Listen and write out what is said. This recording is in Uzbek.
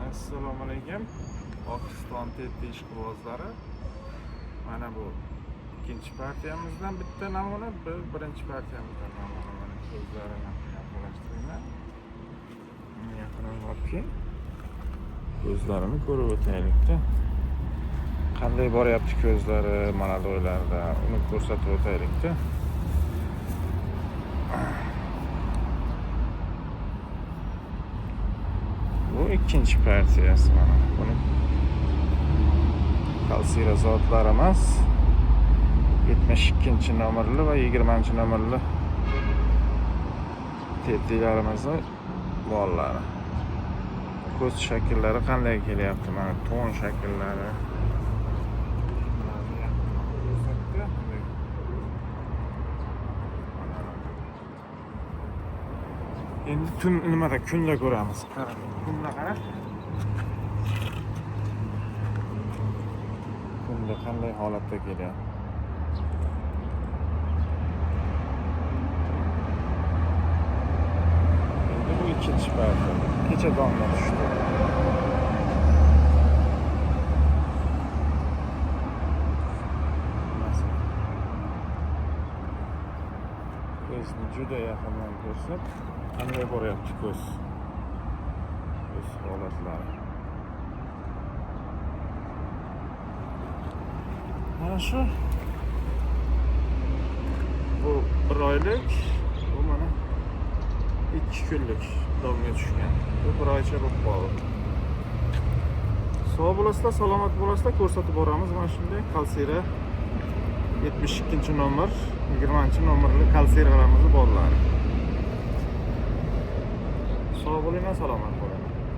Assalomu alaykum. Pokiston teddi ishqibozlari. Mana bu ikkinchi partiyamizdan bitta namuna, birinchi partiyamizdan namuna. Mana ko'zlarini yaqinlashtirayman. Yaqinroq olib ko'zlarini ko'rib o'taylik-da. Qanday boryapti ko'zlari mana do'ylarda, uni ko'rsatib o'taylik-da. Bu ikkinchi partiyasi mana. Buni kalsira zotlari emas. 72-nomerli va 20-nomerli teddilarimizni bollari. Ko'z shakllari qanday kelyapti? Mana ton shakllari. Endi tun nimada kunda ko'ramiz. Qarang, kunda qara. Kunda qanday holatda kelyapti? Endi bu ikkinchi partiya. Kecha dongga tushdi. Ko'zni juda yaqindan ko'rsam, qanday boryapti ko'z holatlari. Mana shu bu 1 oylik, bu mana 2 kunlik dongga tushgan. Bu 1 oycha bo'lib qoldi. Sog' bo'lasizlar, salomat bo'lasizlar, ko'rsatib boramiz. Mana shunday kalsira 72-nomer, 20-nomerli kalsiralarimiz borlar. Sog' bo'linglar, salomat.